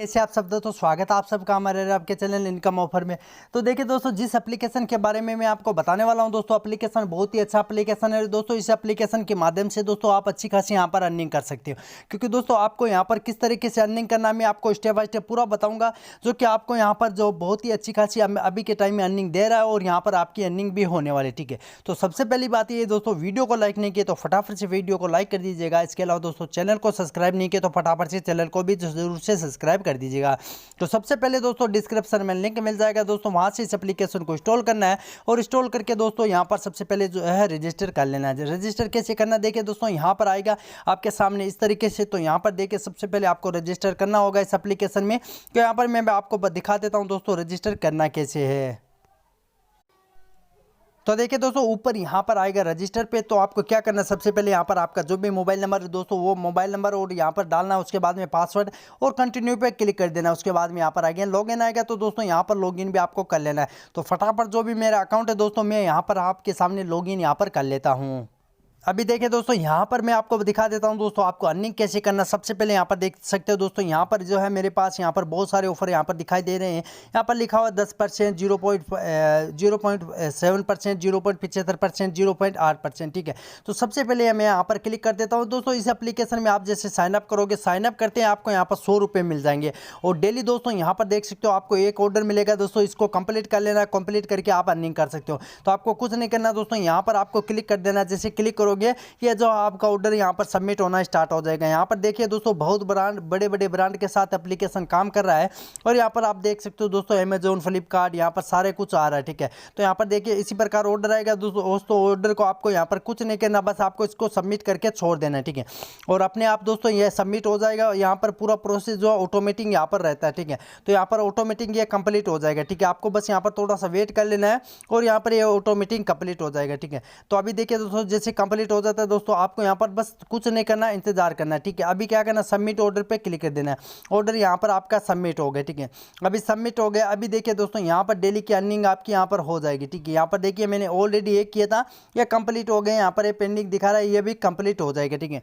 ऐसे आप सब दोस्तों स्वागत है आप सबका हमारे आपके चैनल इनकम ऑफर में। तो देखिए दोस्तों, जिस एप्लीकेशन के बारे में मैं आपको बताने वाला हूं दोस्तों, एप्लीकेशन बहुत ही अच्छा एप्लीकेशन है दोस्तों। इस एप्लीकेशन के माध्यम से दोस्तों आप अच्छी खासी यहां पर अर्निंग कर सकते हो, क्योंकि दोस्तों आपको यहां पर किस तरीके से अर्निंग करना है मैं आपको स्टेप बाय स्टेप पूरा बताऊंगा, जो कि आपको यहां पर जो बहुत ही अच्छी खासी अभी के टाइम में अर्निंग दे रहा है और यहाँ पर आपकी अर्निंग भी होने वाली। ठीक है, तो सबसे पहली बात ये दोस्तों, वीडियो को लाइक नहीं किया तो फटाफट से वीडियो को लाइक कर दीजिएगा। इसके अलावा दोस्तों चैनल को सब्सक्राइब नहीं किया तो फटाफट से चैनल को भी जरूर से सब्सक्राइब कर दीजिएगा। तो सबसे पहले दोस्तों डिस्क्रिप्शन में लिंक मिल जाएगा दोस्तों, वहां से इस एप्लीकेशन को इंस्टॉल करना है और इंस्टॉल करके दोस्तों यहां पर सबसे पहले जो है रजिस्टर कर लेना है। रजिस्टर कैसे करना देखिए दोस्तों, यहां पर आएगा आपके सामने इस तरीके से। तो यहां पर देखिए सबसे पहले आपको रजिस्टर करना होगा इस एप्लीकेशन में। तो यहां पर मैं आपको दिखा देता हूं दोस्तों रजिस्टर करना कैसे है। तो देखिए दोस्तों, ऊपर यहाँ पर आएगा रजिस्टर पे। तो आपको क्या करना है, सबसे पहले यहाँ पर आपका जो भी मोबाइल नंबर है दोस्तों, वो मोबाइल नंबर और यहाँ पर डालना है। उसके बाद में पासवर्ड और कंटिन्यू पे क्लिक कर देना है। उसके बाद में यहाँ पर आएगा लॉगिन आएगा, तो दोस्तों यहाँ पर लॉगिन भी आपको कर लेना है। तो फटाफट जो भी मेरा अकाउंट है दोस्तों, मैं यहाँ पर आपके सामने लॉगिन यहाँ पर कर लेता हूँ। अभी देखिए दोस्तों, यहाँ पर मैं आपको दिखा देता हूँ दोस्तों आपको अर्निंग कैसे करना। सबसे पहले यहाँ पर देख सकते हो दोस्तों, यहाँ पर जो है मेरे पास यहाँ पर बहुत सारे ऑफर यहाँ पर दिखाई दे रहे हैं। यहाँ पर लिखा हुआ 10%, 0.7%, 0.75%, 0.8%। ठीक है, तो सबसे पहले मैं यहाँ पर क्लिक कर देता हूँ दोस्तों। इस एप्लीकेशन में आप जैसे साइनअप करोगे, साइनअप करते हैं आपको यहाँ पर 100 रुपये मिल जाएंगे। और डेली दोस्तों यहाँ पर देख सकते हो आपको एक ऑर्डर मिलेगा दोस्तों, इसको कंप्लीट कर लेना। कंप्लीट करके आप अर्निंग कर सकते हो। तो आपको कुछ नहीं करना दोस्तों, यहाँ पर आपको क्लिक कर देना। जैसे क्लिक करोगे ये जो आपका ऑर्डर यहाँ पर सबमिट होना स्टार्ट हो जाएगा। यहाँ पर देखिए दोस्तों, बहुत बड़े बड़े ब्रांड के साथ एप्लीकेशन काम कर रहा है। और यहाँ पर आप देख सकते हो दोस्तों अमेजोन, फ्लिपकार्ट, यहाँ पर सारे कुछ आ रहा है। ठीक है, तो यहाँ पर देखिए इसी प्रकार ऑर्डर आएगा दोस्तों। ऑर्डर को आपको यहाँ पर कुछ नहीं करना, बस आपको इसको सबमिट करके छोड़ देना है। ठीक है, और अपने आप दोस्तों ये सबमिट हो जाएगा। यहाँ पर पूरा प्रोसेस जो ऑटोमेटिक यहाँ पर रहता है। ठीक है, तो यहाँ पर ऑटोमेटिक ये कंप्लीट हो जाएगा। ठीक है, आपको बस यहाँ पर थोड़ा सा वेट कर लेना है और यहाँ पर ये ऑटोमेटिक कंप्लीट हो जाएगा। ठीक है, तो अभी देखिए दोस्तों, जैसे कंप्लीट हो जाता है दोस्तों, आपको यहाँ पर बस कुछ नहीं करना, इंतजार करना है। ठीक है, अभी क्या करना, सबमिट ऑर्डर पे क्लिक कर देना है। ऑर्डर यहाँ पर आपका सबमिट हो गया। ठीक है, अभी सबमिट हो गया। अभी देखिए दोस्तों, यहाँ पर डेली की अर्निंग आपकी यहाँ पर हो जाएगी। ठीक है, यहाँ पर देखिए मैंने ऑलरेडी एक किया था, ये कंप्लीट हो गया। यहाँ पर ये पेंडिंग दिखा रहा है, ये भी कंप्लीट हो जाएगा। ठीक है,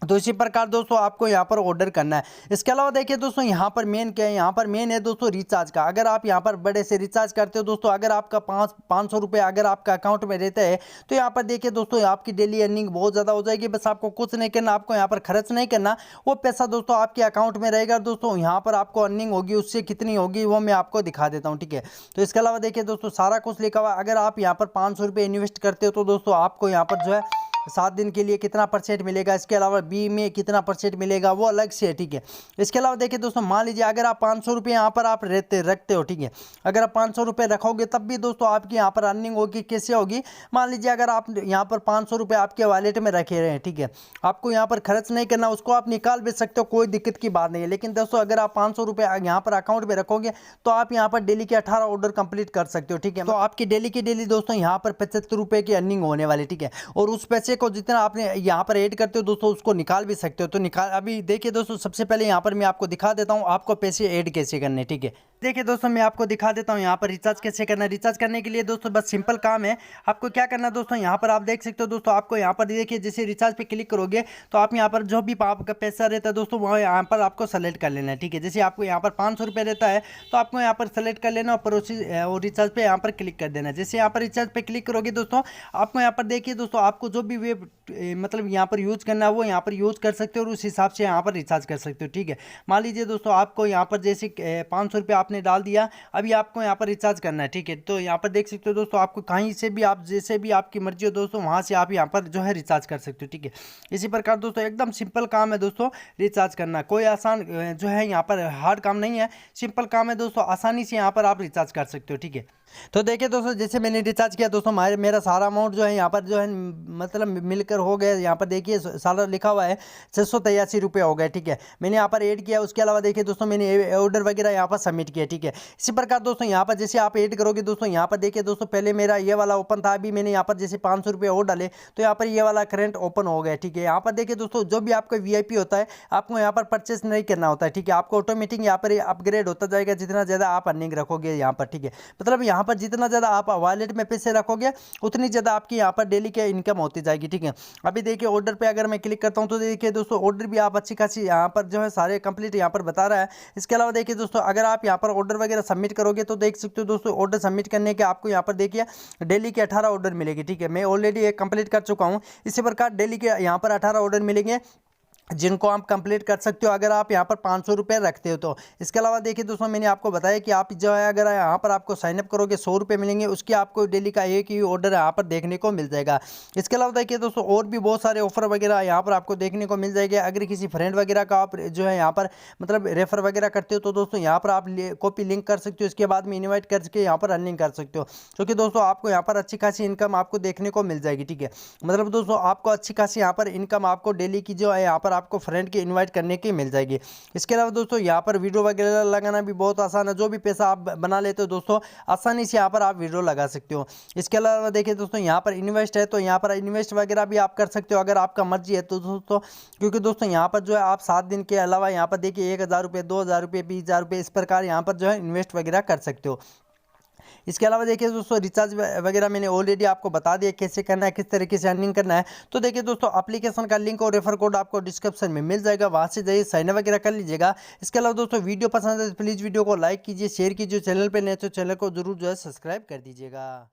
तो इसी प्रकार दोस्तों आपको यहाँ पर ऑर्डर करना है। इसके अलावा देखिए दोस्तों, यहाँ पर मेन क्या है, यहाँ पर मेन है दोस्तों रिचार्ज का। अगर आप यहाँ पर बड़े से रिचार्ज करते हो दोस्तों, अगर आपका 500 रुपये अगर आपका अकाउंट में रहता है, तो यहाँ पर देखिए दोस्तों आपकी डेली अर्निंग बहुत ज़्यादा हो जाएगी। बस आपको कुछ नहीं करना, आपको यहाँ पर खर्च नहीं करना, वो पैसा दोस्तों आपके अकाउंट में रहेगा। दोस्तों यहाँ पर आपको अर्निंग होगी, उससे कितनी होगी वो मैं आपको दिखा देता हूँ। ठीक है, तो इसके अलावा देखिए दोस्तों सारा कुछ लिखा हुआ। अगर आप यहाँ पर 500 रुपये इन्वेस्ट करते हो तो दोस्तों आपको यहाँ पर जो है 7 दिन के लिए कितना परसेंट मिलेगा। इसके अलावा बी में कितना परसेंट मिलेगा वो अलग से है। ठीक है, इसके अलावा देखिए दोस्तों, मान लीजिए अगर आप 500 रुपये यहाँ पर आप रखते हो। ठीक है, अगर आप 500 रुपये रखोगे तब भी दोस्तों आपकी यहाँ पर अर्निंग होगी। कैसे होगी, मान लीजिए अगर आप यहाँ पर 500 रुपये आपके वॉलेट में रखे रहे हैं। ठीक है, आपको यहाँ पर खर्च नहीं करना, उसको आप निकाल भी सकते हो, कोई दिक्कत की बात नहीं है। लेकिन दोस्तों अगर आप 500 रुपये यहाँ पर अकाउंट में रखोगे तो आप यहाँ पर डेली के 18 ऑर्डर कंप्लीट कर सकते हो। ठीक है, तो आपकी डेली की डेली दोस्तों यहाँ पर 75 रुपये की अर्निंग होने वाली। ठीक है, और उस पैसे को जितना आपने यहाँ पर ऐड करते हो दोस्तों, उसको निकाल भी सकते हो। तो निकाल अभी देखिए दोस्तों, सबसे पहले यहाँ पर मैं आपको दिखा देता हूँ आपको पैसे ऐड कैसे करने। ठीक है, देखिए दोस्तों मैं आपको दिखा देता हूँ यहाँ पर रिचार्ज कैसे करना है। रिचार्ज करने के लिए दोस्तों बस सिंपल काम है। आपको क्या करना दोस्तों, यहाँ पर आप देख सकते हो दोस्तों, आपको यहाँ पर देखिए जैसे रिचार्ज पे क्लिक करोगे तो आप यहाँ पर जो भी आपका पैसा रहता है दोस्तों, वह यहाँ पर आपको सेलेक्ट कर लेना है। ठीक है, जैसे आपको यहाँ पर 500 रुपये रहता है तो आपको यहाँ पर सेलेक्ट कर लेना और प्रोसेस और रिचार्ज पे यहाँ पर क्लिक कर देना है। जैसे यहाँ पर रिचार्ज पे क्लिक करोगे दोस्तों, आपको यहाँ पर देखिए दोस्तों, आपको जो भी वेब मतलब यहाँ पर यूज़ करना है वो यहाँ पर यूज़ कर सकते हो और उस हिसाब से यहाँ पर रिचार्ज कर सकते हो। ठीक है, मान लीजिए दोस्तों आपको यहाँ पर जैसे 500 रुपये आपने डाल दिया, अभी आपको यहाँ पर रिचार्ज करना है। ठीक है, तो यहाँ पर देख सकते हो दोस्तों, आपको कहीं से भी आप जैसे भी आपकी मर्जी हो दोस्तों, वहाँ से आप यहाँ पर जो है रिचार्ज कर सकते हो। ठीक है, इसी प्रकार दोस्तों एकदम सिंपल काम है दोस्तों रिचार्ज करना। कोई आसान जो है यहाँ पर हार्ड काम नहीं है, सिंपल काम है दोस्तों, आसानी से यहाँ पर आप रिचार्ज कर सकते हो। ठीक है, तो देखिए दोस्तों, जैसे मैंने रिचार्ज किया दोस्तों, मेरा सारा अमाउंट जो है यहाँ पर जो है मतलब मिलकर हो गया। यहाँ पर देखिए सारा लिखा हुआ है 683 रुपये हो गए। ठीक है, मैंने यहाँ पर ऐड किया। उसके अलावा देखिए दोस्तों, मैंने ऑर्डर वगैरह यहाँ पर सबमिट ठीक है। इसी प्रकार दोस्तों यहाँ पर जैसे आप ऐड करोगे दोस्तों, यहाँ पर देखिए दोस्तों पहले मेरा ये वाला ओपन था, अभी मैंने यहाँ पर जैसे 500 रुपये और डाले तो यहाँ पर ये वाला करंट ओपन हो गया, ठीक है। यहाँ पर देखिए दोस्तों जो भी आपका वीआईपी होता है आपको यहाँ पर परचेस नहीं करना होता है, ठीक है। आपको ऑटोमेटिक यहाँ पर अपग्रेड होता जाएगा जितना ज़्यादा आप अर्निंग रखोगे यहाँ पर, ठीक है। मतलब यहाँ पर जितना ज़्यादा आप वॉलेट में पैसे रखोगे उतनी ज़्यादा आपकी यहाँ पर डेली की इनकम होती जाएगी, ठीक है। अभी देखिए ऑर्डर पे अगर मैं क्लिक करता हूँ तो देखिए दोस्तों ऑर्डर भी आप अच्छी खासी यहाँ पर जो है सारे कंप्लीट यहाँ पर बता रहा है। इसके अलावा देखिए दोस्तों अगर आप यहाँ पर ऑर्डर वगैरह सबमिट करोगे तो देख सकते हो दोस्तों ऑर्डर सबमिट करने के आपको यहाँ पर देखिए डेली के 18 ऑर्डर मिलेगी, ठीक है। मैं ऑलरेडी एक कंप्लीट कर चुका हूँ। इसी प्रकार डेली के यहाँ पर 18 ऑर्डर मिलेंगे जिनको आप कंप्लीट कर सकते हो अगर आप यहाँ पर 500 रुपये रखते हो तो। इसके अलावा देखिए दोस्तों मैंने आपको बताया कि आप जो है अगर यहाँ पर आपको साइनअप करोगे 100 रुपये मिलेंगे, उसके आपको डेली का एक ही ऑर्डर यहाँ पर देखने को मिल जाएगा। इसके अलावा देखिए दोस्तों और भी बहुत सारे ऑफर वगैरह यहाँ पर आपको देखने को मिल जाएंगे। अगर किसी फ्रेंड वगैरह का आप जो है यहाँ पर मतलब रेफर वगैरह करते हो तो दोस्तों यहाँ पर आप कॉपी लिंक कर सकते हो, इसके बाद में इन्वाइट करके यहाँ पर अर्निंग कर सकते हो, क्योंकि दोस्तों आपको यहाँ पर अच्छी खासी इनकम आपको देखने को मिल जाएगी, ठीक है। मतलब दोस्तों आपको अच्छी खासी यहाँ पर इनकम आपको डेली की जो है यहाँ पर आपको फ्रेंड की इनवाइट करने की मिल जाएगी। इसके अलावा दोस्तों यहाँ पर वीडियो वगैरह लगाना भी बहुत आसान है, जो भी पैसा आप बना लेते हो दोस्तों आसानी से यहाँ पर आप वीडियो लगा सकते हो। इसके अलावा देखिए दोस्तों यहाँ पर इन्वेस्ट है तो यहाँ पर इन्वेस्ट वगैरह भी आप कर सकते हो अगर आपका मर्जी है तो दोस्तों, क्योंकि दोस्तों यहाँ पर जो है आप 7 दिन के अलावा यहाँ पर देखिए 1000 रुपये, 2000 रुपये, 20,000 रुपये इस प्रकार यहाँ पर जो है इन्वेस्ट वगैरह कर सकते हो। इसके अलावा देखिए दोस्तों रिचार्ज वगैरह मैंने ऑलरेडी आपको बता दिया कैसे करना है, किस तरीके से अर्निंग करना है। तो देखिए दोस्तों एप्लीकेशन का लिंक और रेफर कोड आपको डिस्क्रिप्शन में मिल जाएगा, वहाँ से जाइए साइन अप वगैरह कर लीजिएगा। इसके अलावा दोस्तों वीडियो पसंद है तो प्लीज़ वीडियो को लाइक कीजिए, शेयर कीजिए, चैनल पर नए तो चैनल को जरूर जो है सब्सक्राइब कर दीजिएगा।